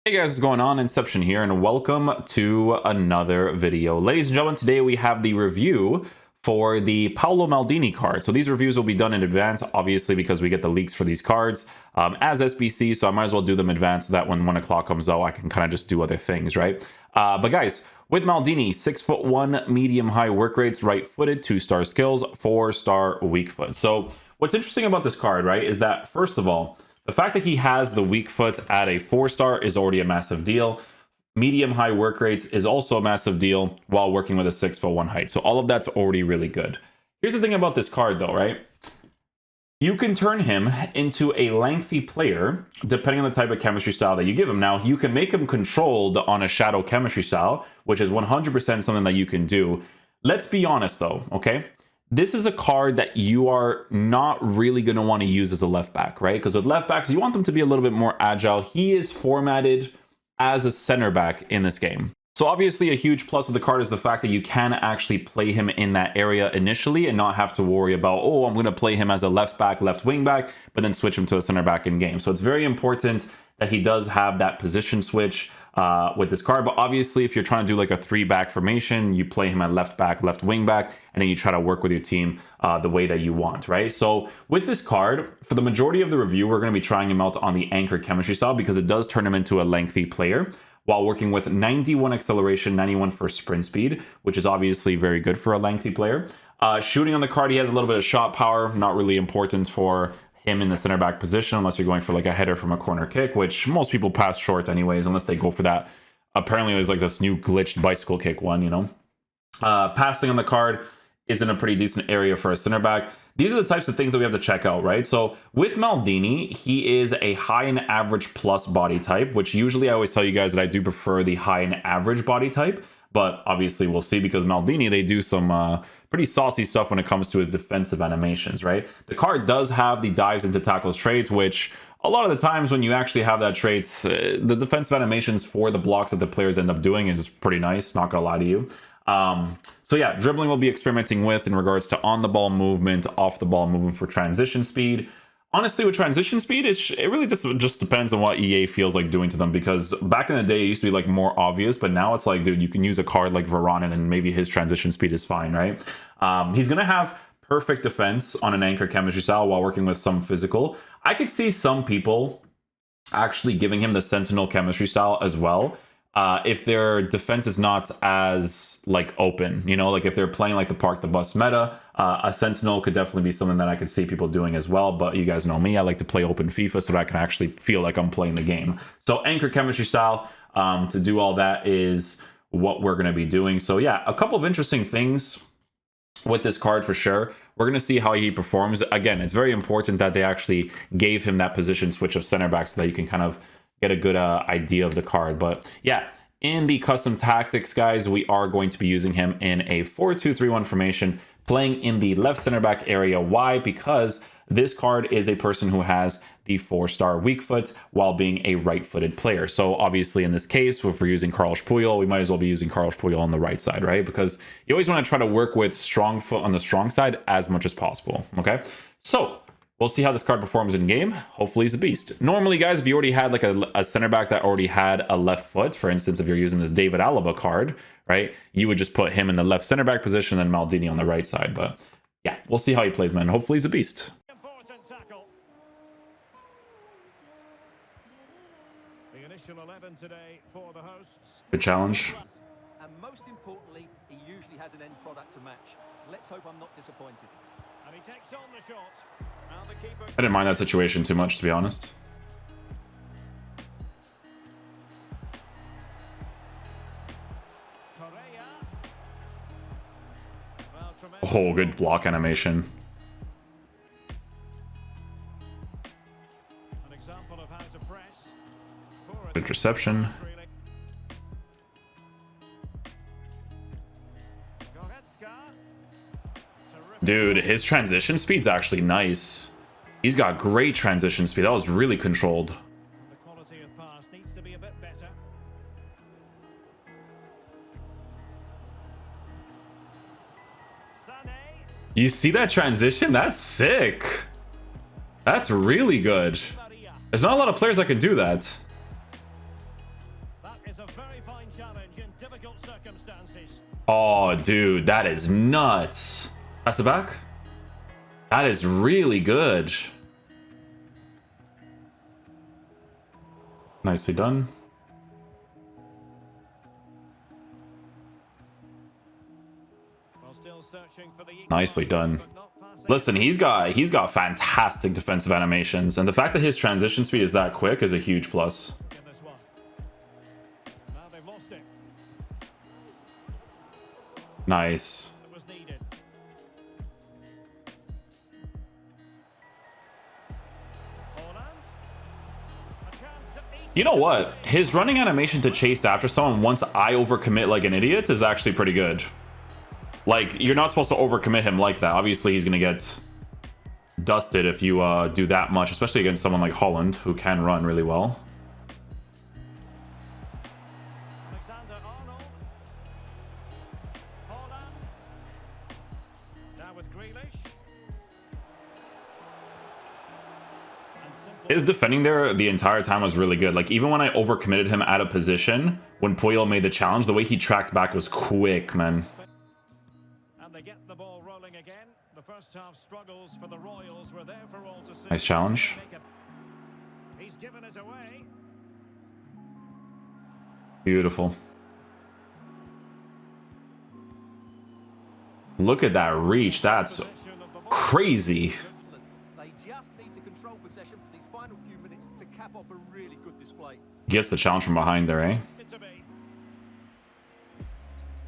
Hey guys, what's going on? Inception here, and welcome to another video. Ladies and gentlemen, today we have the review for the Paolo Maldini card. So these reviews will be done in advance, obviously, because we get the leaks for these cards as SBC, so I might as well do them in advance so that when 1 o'clock comes out, I can kind of just do other things, right? But guys, with Maldini, 6'1", medium-high work rates, right-footed, 2-star skills, 4-star weak foot. So what's interesting about this card, right, is that, first of all, the fact that he has the weak foot at a 4-star is already a massive deal. Medium high work rates is also a massive deal while working with a 6'1" height. So all of that's already really good. Here's the thing about this card though, right? You can turn him into a lengthy player depending on the type of chemistry style that you give him. Now, you can make him controlled on a shadow chemistry style, which is 100% something that you can do. Let's be honest though, okay? This is a card that you are not really going to want to use as a left back, right? Because with left backs, you want them to be a little bit more agile. He is formatted as a center back in this game. So obviously a huge plus with the card is the fact that you can actually play him in that area initially and not have to worry about, oh, I'm going to play him as a left back, left wing back, but then switch him to a center back in game. So it's very important that he does have that position switch with this card. But obviously, if you're trying to do like a 3-back formation, you play him at left back, left wing back, and then you try to work with your team the way that you want, right? So with this card, for the majority of the review, we're going to be trying him out on the anchor chemistry style because it does turn him into a lengthy player while working with 91 acceleration, 91 for sprint speed, which is obviously very good for a lengthy player. Shooting on the card, he has a little bit of shot power, not really important for him in the center back position unless you're going for like a header from a corner kick, which most people pass short anyways unless they go for that. Apparently there's like this new glitched bicycle kick one, you know. Passing on the card is in a pretty decent area for a center back. These are the types of things that we have to check out, right? So with Maldini, he is a high and average plus body type, which usually I always tell you guys that I do prefer the high and average body type. But obviously we'll see because Maldini, they do some pretty saucy stuff when it comes to his defensive animations, right? The card does have the dives into tackles trait, which a lot of the times when you actually have that trait, the defensive animations for the blocks that the players end up doing is pretty nice, not gonna lie to you. So yeah, dribbling we'll be experimenting with in regards to on-the-ball movement, off-the-ball movement for transition speed. Honestly, with transition speed, it really just depends on what EA feels like doing to them, because back in the day, it used to be like more obvious, but now it's like, dude, you can use a card like Varane and maybe his transition speed is fine, right? He's going to have perfect defense on an anchor chemistry style while working with some physical. I could see some people actually giving him the sentinel chemistry style as well. If their defense is not as like open, you know, like if they're playing like the park the bus meta, a sentinel could definitely be something that I could see people doing as well. But you guys know me, I like to play open FIFA so that I can actually feel like I'm playing the game. So anchor chemistry style to do all that is what we're going to be doing. So yeah, a couple of interesting things with this card for sure. We're going to see how he performs. Again, it's very important that they actually gave him that position switch of center back so that you can kind of get a good idea of the card. But yeah, in the custom tactics, guys, we are going to be using him in a 4-2-3-1 formation, playing in the left center back area. Why? Because this card is a person who has the 4-star weak foot while being a right-footed player. So obviously in this case, if we're using Carlos Puyol, we might as well be using Carlos Puyol on the right side, right? Because you always want to try to work with strong foot on the strong side as much as possible, okay? So we'll see how this card performs in game. Hopefully he's a beast. Normally, guys, if you already had like a center back that already had a left foot, for instance, if you're using this David Alaba card, right, you would just put him in the left center back position and Maldini on the right side. But yeah, we'll see how he plays, man. Hopefully he's a beast. Important tackle. The initial 11 today for the hosts. Good challenge. And most importantly, he usually has an end product to match. Let's hope I'm not disappointed. And he takes on the shot. Now the keeper. I didn't mind that situation too much, to be honest. Oh, good block animation. An example of how to press. Interception. Dude, his transition speed's actually nice. He's got great transition speed. That was really controlled. The quality of pass needs to be a bit better. You see that transition? That's sick. That's really good. There's not a lot of players that can do that. very fine challenge in difficult circumstances. Oh, dude, that is nuts. Pass the back. That is really good. Nicely done. While still searching for the Nicely done. but not passing. Listen, he's got fantastic defensive animations, and the fact that his transition speed is that quick is a huge plus. In this one. Now they've lost it. Nice. It was needed. Holland. A chance to eat You know what? His running animation to chase after someone once I overcommit like an idiot is actually pretty good. Like, you're not supposed to overcommit him like that. Obviously, he's going to get dusted if you do that much, especially against someone like Holland, who can run really well. Alexander-Arnold. Holland. Now with Grealish. And simple. His defending there the entire time was really good. Like, even when I overcommitted him out of position, when Puyol made the challenge, the way he tracked back was quick, man. And they get the ball rolling again. The first half struggles for the Royals were there for all to see. Nice challenge. He's given us away. Beautiful. Look at that reach. That's Possession of the ball. crazy. Excellent. They just need to control possession for these final few minutes to cap off a really good display. Gets the challenge from behind there, eh? It to be.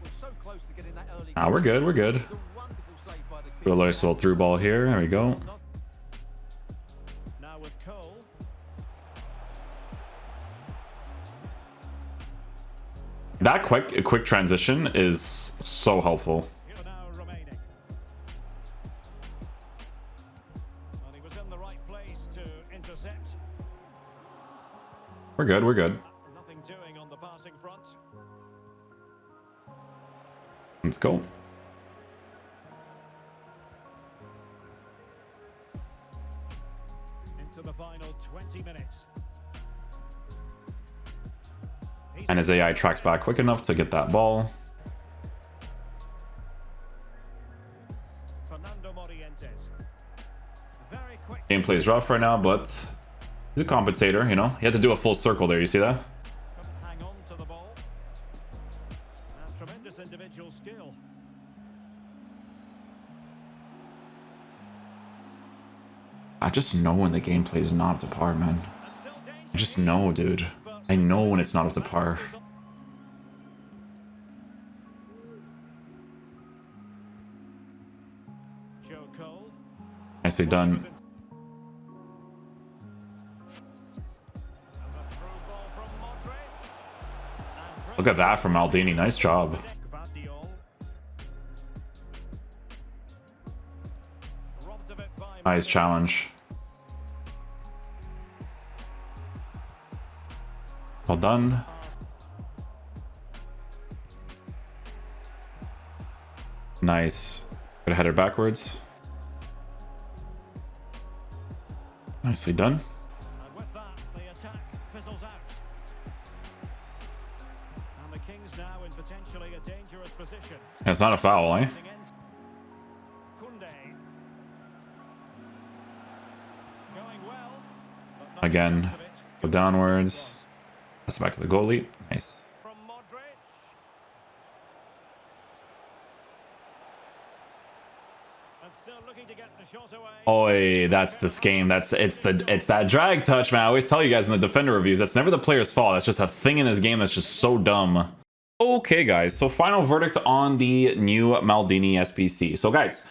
We're so close to getting that early. Ah, we're good. We're good. It's a wonderful save by the Do a keeper. nice little through ball here. There we go. Now with Cole. That quick transition is so helpful. Here now remaining. And he was in the right place to intercept. We're good. We're good. Nothing doing on the passing front. Let's go. Into the final 20 minutes. And his AI tracks back quick enough to get that ball. Fernando Morientes. Very quick. Gameplay is rough right now, but he's a compensator, you know? He had to do a full circle there. You see that? Couldn't hang on to the ball. And tremendous individual skill. I just know when the gameplay is not up to par, man. And still danger. I just know, dude. I know when it's not up to par. Joe Cole. Nicely done. And the through ball from Modric. And Look at that from Maldini. Nice job. Gvardiol. Robbed of it by Nice challenge. Well done. Nice. Good header backwards. Nicely done. And with that, the attack fizzles out. And the Kings now in potentially a dangerous position. And it's not a foul, eh? Kunde. Going well. But not Again. much of it. Go downwards. Pass it back to the goalie. Nice. From Modric. And still looking to get the shot away. Oi, that's this game. It's that drag touch, man. I always tell you guys in the defender reviews, that's never the player's fault. That's just a thing in this game that's just so dumb. Okay, guys. So final verdict on the new Maldini SBC. So, guys,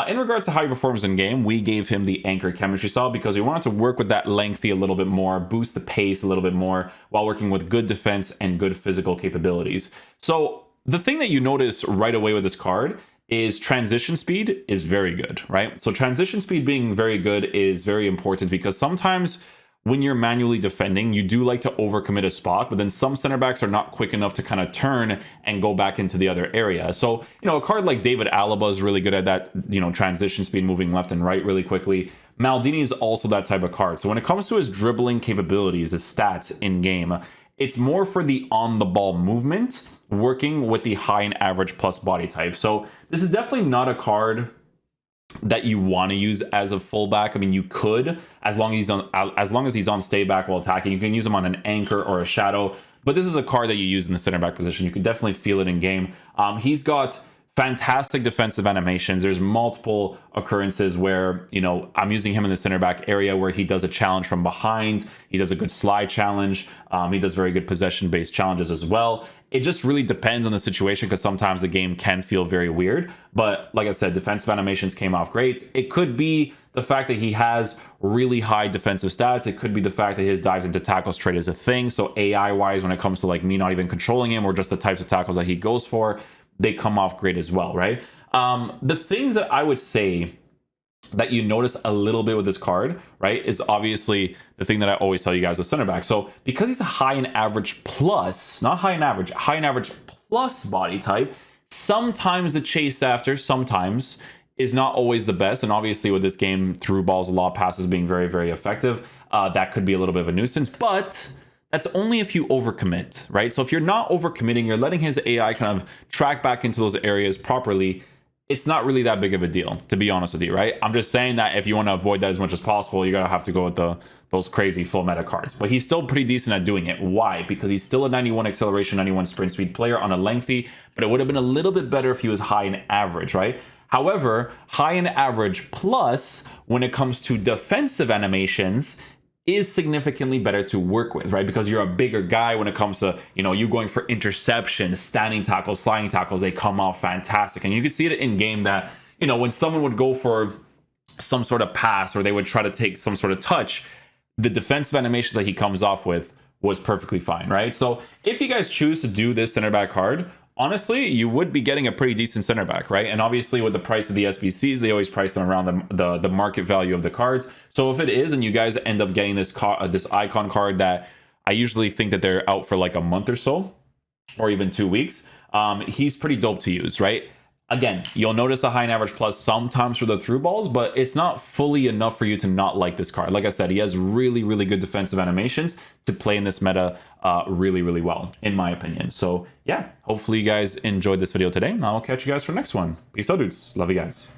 in regards to how he performs in game, we gave him the anchor chemistry style because we wanted to work with that lengthy a little bit more, boost the pace a little bit more while working with good defense and good physical capabilities. So the thing that you notice right away with this card is transition speed is very good, right? So transition speed being very good is very important because sometimes when you're manually defending, you do like to overcommit a spot, but then some center backs are not quick enough to kind of turn and go back into the other area. So, you know, a card like David Alaba is really good at that, you know, transition speed, moving left and right really quickly. Maldini is also that type of card. So when it comes to his dribbling capabilities, his stats in game, It's more for the on-the-ball movement, working with the high and average plus body type. So this is definitely not a card that you want to use as a fullback. I mean, you could, as long as he's on stay back while attacking. You can use him on an anchor or a shadow, but this is a card that you use in the center back position. You can definitely feel it in game. He's got fantastic defensive animations. There's multiple occurrences where, you know, I'm using him in the center back area where he does a challenge from behind. He does a good slide challenge. He does very good possession based challenges as well. It just really depends on the situation, because sometimes the game can feel very weird. But like I said, defensive animations came off great. It could be the fact that he has really high defensive stats. It could be the fact that his dives into tackles trade is a thing. So AI wise, when it comes to like me not even controlling him or just the types of tackles that he goes for, they come off great as well, right? The things that I would say that you notice a little bit with this card, right, is obviously the thing that I always tell you guys with center back. So because he's a high and average plus, not high and average plus body type, sometimes the chase after sometimes is not always the best. And obviously with this game, through balls, a lot of passes being very, very effective, that could be a little bit of a nuisance. But that's only if you overcommit, right? So if you're not overcommitting, you're letting his AI kind of track back into those areas properly, it's not really that big of a deal, to be honest with you, right? I'm just saying that if you want to avoid that as much as possible, you're going to have to go with those crazy full meta cards. But he's still pretty decent at doing it. Why? Because he's still a 91 acceleration, 91 sprint speed player on a lengthy, but it would have been a little bit better if he was high and average, right? However, high and average plus, when it comes to defensive animations, is significantly better to work with, right? Because you're a bigger guy when it comes to, you know, you going for interception, standing tackles, sliding tackles, they come off fantastic. And you can see it in game that, you know, when someone would go for some sort of pass or they would try to take some sort of touch, the defensive animations that he comes off with was perfectly fine, right? So if you guys choose to do this center back card, honestly, you would be getting a pretty decent center back, right? And obviously with the price of the SBCs, they always price them around the market value of the cards. So if it is, and you guys end up getting this icon card that I usually think that they're out for like a month or so, or even 2 weeks, he's pretty dope to use, right? Again, you'll notice the high and average plus sometimes for the through balls, but it's not fully enough for you to not like this card. Like I said, he has really, really good defensive animations to play in this meta really, really well, in my opinion. So yeah, hopefully you guys enjoyed this video today. I'll catch you guys for the next one. Peace out, dudes. Love you guys.